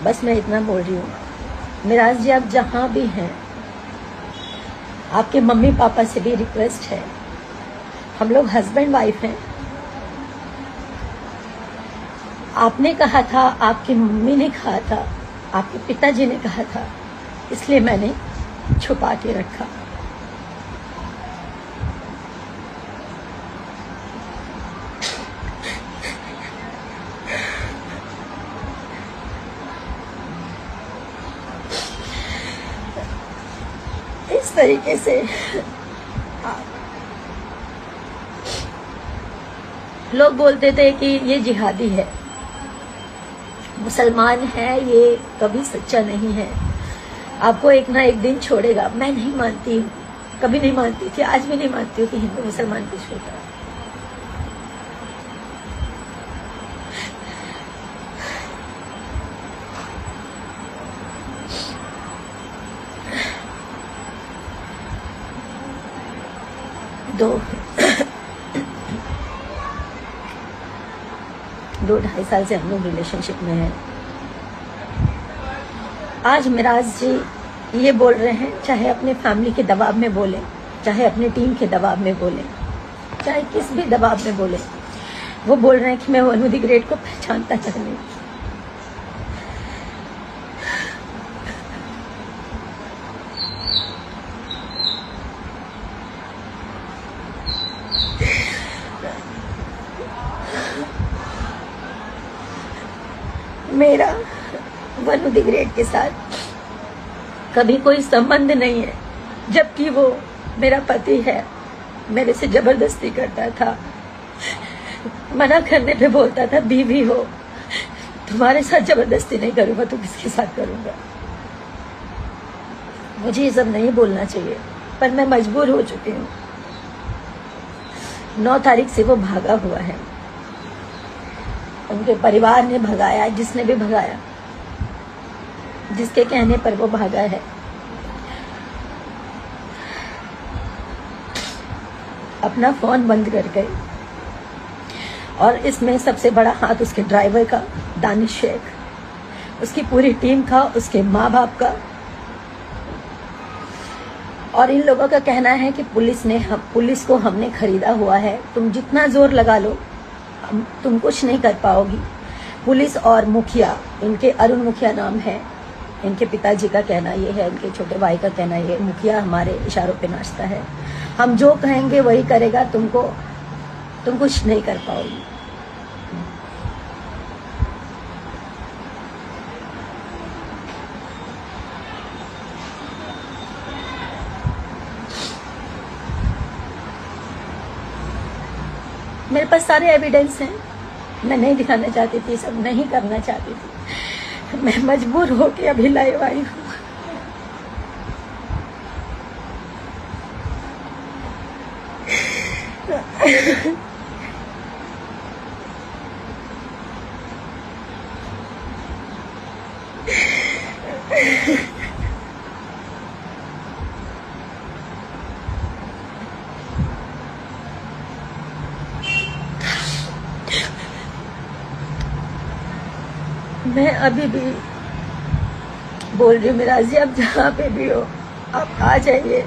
बस मैं इतना बोल रही हूँ, मिराज जी आप जहाँ भी हैं, आपके मम्मी पापा से भी रिक्वेस्ट है, हम लोग हस्बैंड वाइफ हैं। आपने कहा था, आपकी मम्मी ने कहा था, आपके पिताजी ने कहा था, इसलिए मैंने छुपा के रखा। इस तरीके से लोग बोलते थे कि ये जिहादी है, मुसलमान है, ये कभी सच्चा नहीं है, आपको एक ना एक दिन छोड़ेगा। मैं नहीं मानती हूँ, कभी नहीं मानती थी, आज भी नहीं मानती हूँ कि हिंदू मुसलमान कुछ होता है। दो ढाई साल से हम लोग रिलेशनशिप में हैं। आज मिराज जी ये बोल रहे हैं, चाहे अपने फैमिली के दबाव में बोले, चाहे अपने टीम के दबाव में बोले, चाहे किस भी दबाव में बोले, वो बोल रहे हैं कि मैं वनु द ग्रेट को पहचानता तक नहीं। मेरा वनु द ग्रेट के साथ कभी कोई संबंध नहीं है, जबकि वो मेरा पति है, मेरे से जबरदस्ती करता था, मना करने पे बोलता था बीवी हो, तुम्हारे साथ जबरदस्ती नहीं करूंगा तो किसके साथ करूंगा। मुझे ये सब नहीं बोलना चाहिए, पर मैं मजबूर हो चुकी हूँ। 9 तारीख से वो भागा हुआ है, उनके परिवार ने भगाया, जिसने भी भगाया, जिसके कहने पर वो भागा है। अपना फोन बंद कर गए, और इसमें सबसे बड़ा हाथ उसके ड्राइवर का, दानिश शेख, उसकी पूरी टीम का, उसके माँ बाप का। और इन लोगों का कहना है कि पुलिस को हमने खरीदा हुआ है, तुम जितना जोर लगा लो तुम कुछ नहीं कर पाओगी। पुलिस और मुखिया, इनके अरुण मुखिया नाम है, इनके पिताजी का कहना ये है, इनके छोटे भाई का कहना ये, मुखिया हमारे इशारों पे नाचता है, हम जो कहेंगे वही करेगा, तुम कुछ नहीं कर पाओगी। मेरे पास सारे एविडेंस हैं, मैं नहीं दिखाना चाहती थी, सब नहीं करना चाहती थी, मैं मजबूर होकर अभी लाइव आई हूँ। मैं अभी भी बोल रही हूँ, मिराज जी आप जहाँ पे भी हो, आप आ जाइए,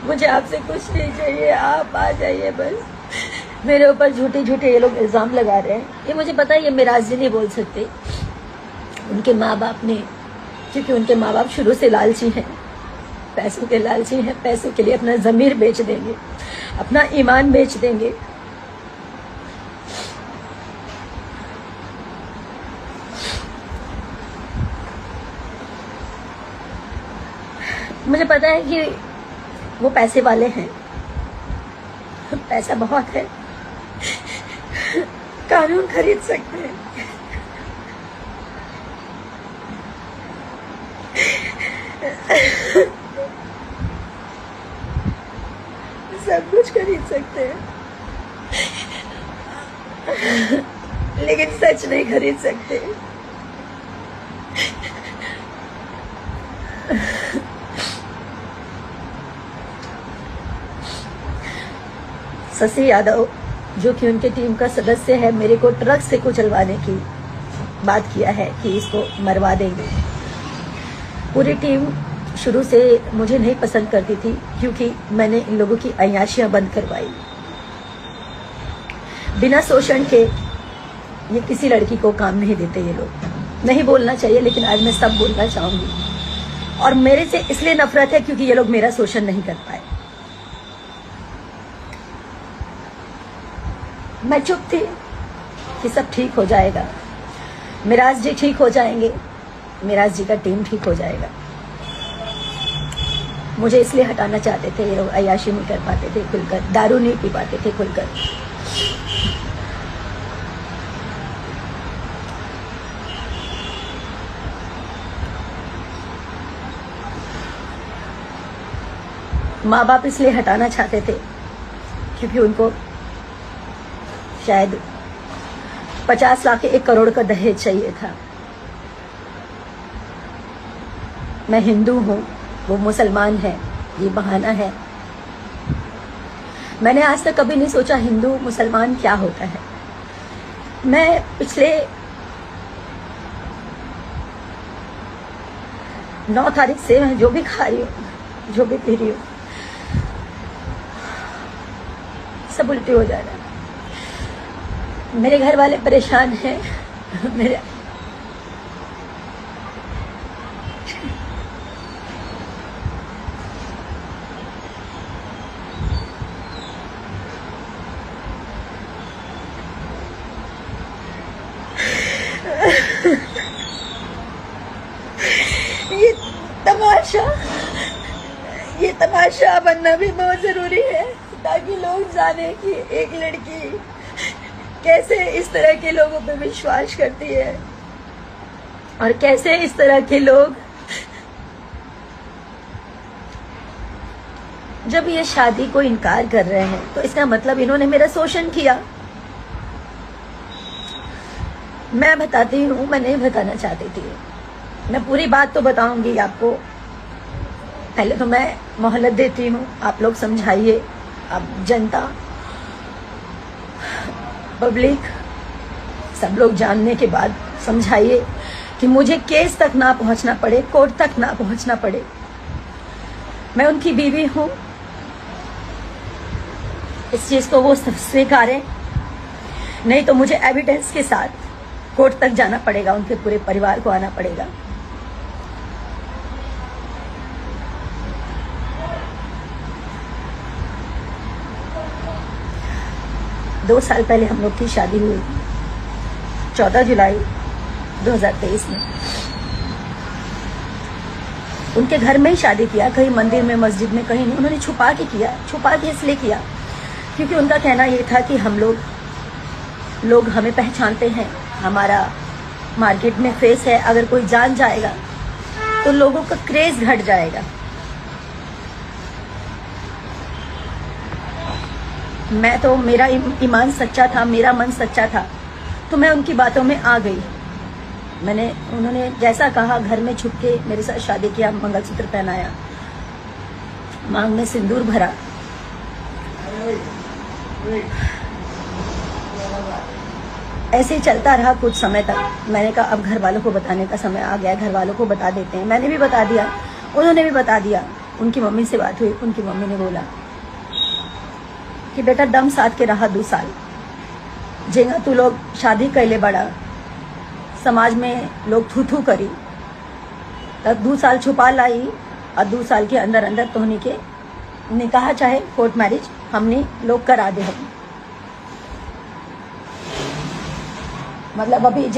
मुझे आपसे कुछ नहीं चाहिए, आप आ जाइए बस। मेरे ऊपर झूठे झूठे ये लोग इल्जाम लगा रहे हैं, ये मुझे पता है, ये मिराज जी नहीं बोल सकते, उनके माँ बाप ने, क्योंकि उनके माँ बाप शुरू से लालची हैं, पैसों के लालची हैं, पैसों के लिए अपना जमीर बेच देंगे, अपना ईमान बेच देंगे। मुझे पता है कि वो पैसे वाले हैं, पैसा बहुत है, कानून खरीद सकते हैं, सब कुछ खरीद सकते हैं, लेकिन सच नहीं खरीद सकते। शशि यादव, जो कि उनके टीम का सदस्य है, मेरे को ट्रक से कुचलवाने की बात किया है कि इसको मरवा देंगे। पूरी टीम शुरू से मुझे नहीं पसंद करती थी क्योंकि मैंने इन लोगों की अय्याशियां बंद करवाई। बिना शोषण के ये किसी लड़की को काम नहीं देते ये लोग। नहीं बोलना चाहिए लेकिन आज मैं सब बोलना चाहूंगी। और मेरे से इसलिए नफरत है क्योंकि ये लोग मेरा शोषण नहीं कर पाए। मैं चुप थी कि सब ठीक हो जाएगा, मिराज जी ठीक हो जाएंगे, मिराज जी का टीम ठीक हो जाएगा। मुझे इसलिए हटाना चाहते थे, ये लोग अय्याशी नहीं कर पाते थे खुलकर, दारू नहीं पी पाते थे खुलकर। माँ बाप इसलिए हटाना चाहते थे क्योंकि उनको शायद 50 लाख 1 करोड़ का दहेज चाहिए था। मैं हिंदू हूं, वो मुसलमान है, ये बहाना है। मैंने आज तक कभी नहीं सोचा हिंदू मुसलमान क्या होता है। मैं पिछले 9 तारीख से मैं जो भी खा रही हूँ, जो भी पी रही हूँ, सब उल्टी हो जा रहा है। मेरे घर वाले परेशान हैं। मेरे ये तमाशा बनना भी बहुत जरूरी है ताकि लोग जाने कि एक लड़की कैसे इस तरह के लोगों पे विश्वास करती है और कैसे इस तरह के लोग जब ये शादी को इनकार कर रहे हैं तो इसका मतलब इन्होंने मेरा शोषण किया। मैं बताती हूँ, मैं नहीं बताना चाहती थी। मैं पूरी बात तो बताऊंगी आपको। पहले तो मैं मोहलत देती हूँ, आप लोग समझाइए, आप जनता, पब्लिक, सब लोग जानने के बाद समझाइए कि मुझे केस तक ना पहुंचना पड़े, कोर्ट तक ना पहुंचना पड़े। मैं उनकी बीवी हूं, इस चीज को वो स्वीकारें, नहीं तो मुझे एविडेंस के साथ कोर्ट तक जाना पड़ेगा, उनके पूरे परिवार को आना पड़ेगा। दो साल पहले हम लोग की शादी हुई, 14 जुलाई 2023 में। उनके घर में ही शादी किया, कहीं मंदिर में, मस्जिद में, कहीं नहीं। उन्होंने छुपा के किया। छुपा के इसलिए किया क्योंकि उनका कहना ये था कि हम लोग हमें पहचानते हैं, हमारा मार्केट में फेस है, अगर कोई जान जाएगा तो लोगों का क्रेज घट जाएगा। मैं तो, मेरा ईमान सच्चा था, मेरा मन सच्चा था, तो मैं उनकी बातों में आ गई। उन्होंने जैसा कहा, घर में छुप के मेरे साथ शादी किया, मंगलसूत्र पहनाया, मांग में सिंदूर भरा। ऐसे ही चलता रहा कुछ समय तक। मैंने कहा अब घर वालों को बताने का समय आ गया, घर वालों को बता देते हैं। मैंने भी बता दिया, उन्होंने भी बता दिया। उनकी मम्मी से बात हुई, उनकी मम्मी ने बोला कि बेटा दम साथ के रहा 2 साल, जेगा तू लोग शादी कैले बड़ा, समाज में लोग थू थू करी, तब 2 साल छुपा लाई और 2 साल के अंदर अंदर तोहनी के निकाह चाहे कोर्ट मैरिज हमने लोग करा दे। हम मतलब अभी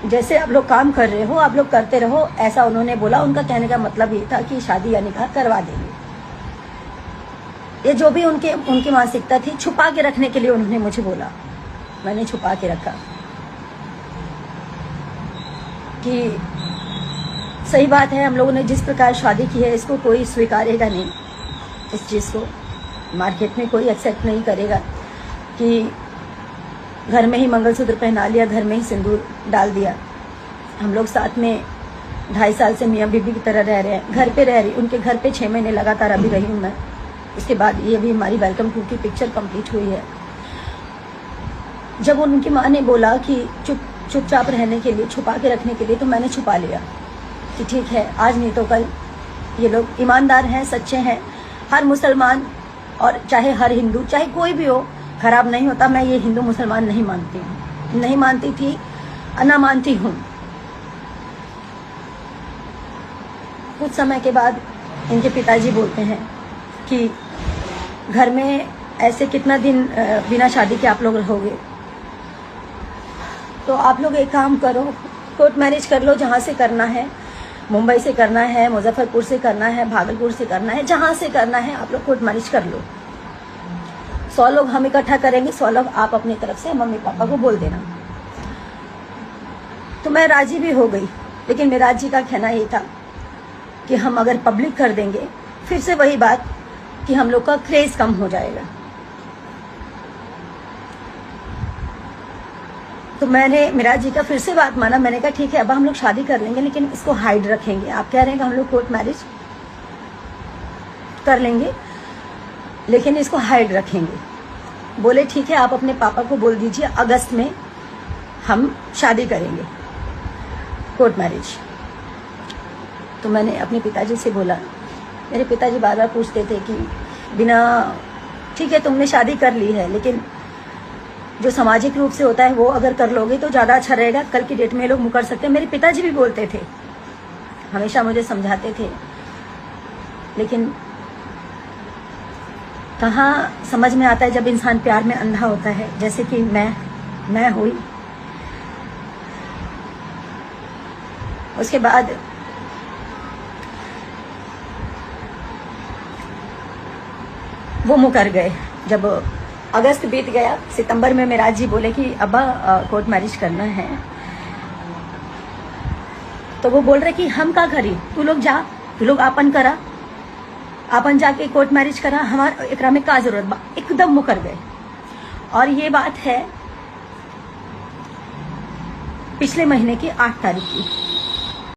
जैसे आप लोग काम कर रहे हो, आप लोग करते रहो, ऐसा उन्होंने बोला। उनका कहने का मतलब ये था कि शादी या निकाह करवा देंगे। ये जो भी उनकी मानसिकता थी, छुपा के रखने के लिए उन्होंने मुझे बोला। मैंने छुपा के रखा कि सही बात है, हम लोगों ने जिस प्रकार शादी की है इसको कोई स्वीकारेगा नहीं। इस चीज़ को मार्केट में कोई एक्सेप्ट नहीं करेगा कि घर में ही मंगलसूत्र पहना लिया, घर में ही सिंदूर डाल दिया। हम लोग साथ में 2.5 साल से मियाँ बीबी की तरह रह रहे हैं, घर पे रह रही। उनके घर पे 6 महीने लगातार अभी रही हूँ मैं। उसके बाद ये भी हमारी वेलकम टू की पिक्चर कंप्लीट हुई है। जब उनकी माँ ने बोला कि चुपचाप रहने के लिए, छुपा के रखने के लिए, तो मैंने छुपा लिया कि ठीक है, आज नहीं तो कल ये लोग ईमानदार हैं, सच्चे हैं। हर मुसलमान और चाहे हर हिंदू, चाहे कोई भी हो, खराब नहीं होता। मैं ये हिंदू मुसलमान नहीं मानती हूँ, नहीं मानती थी, ना मानती हूँ। कुछ समय के बाद इनके पिताजी बोलते हैं कि घर में ऐसे कितना दिन बिना शादी के आप लोग रहोगे, तो आप लोग एक काम करो, कोर्ट मैरिज कर लो, जहाँ से करना है, मुंबई से करना है, मुजफ्फरपुर से करना है, भागलपुर से करना है, जहाँ से करना है आप लोग कोर्ट मैरिज कर लो। 100 लोग हम इकट्ठा करेंगे, 100 लोग आप अपनी तरफ से मम्मी पापा को बोल देना। तो मैं राजी भी हो गई, लेकिन मिराज जी का कहना ये था कि हम अगर पब्लिक कर देंगे, फिर से वही बात कि हम लोग का क्रेज कम हो जाएगा। तो मैंने मिराज जी का फिर से बात माना। मैंने कहा ठीक है, अब हम लोग शादी कर लेंगे, लेकिन इसको हाइड रखेंगे। आप कह रहे हैं कि हम लोग कोर्ट मैरिज कर लेंगे, लेकिन इसको हाइड रखेंगे। बोले ठीक है, आप अपने पापा को बोल दीजिए अगस्त में हम शादी करेंगे, कोर्ट मैरिज। तो मैंने अपने पिताजी से बोला, मेरे पिताजी बार बार पूछते थे कि बिना, ठीक है तुमने शादी कर ली है, लेकिन जो सामाजिक रूप से होता है वो अगर कर लोगे तो ज़्यादा अच्छा रहेगा, कल की डेट में ये लोग मुकर सकते हैं। मेरे पिताजी भी बोलते थे, हमेशा मुझे समझाते थे, लेकिन कहाँ समझ में आता है जब इंसान प्यार में अंधा होता है, जैसे कि मैं हुई। उसके बाद वो मुकर गए। जब अगस्त बीत गया, सितंबर में मिराज जी बोले कि अब्बा कोर्ट मैरिज करना है, तो वो बोल रहे कि हम का करी, तू लोग जा, तू लोग आपन करा, आपन जाके कोर्ट मैरिज करा, हमारा एकरा में का जरूरत बा। एकदम मुकर गए। और ये बात है पिछले महीने की 8 तारीख की।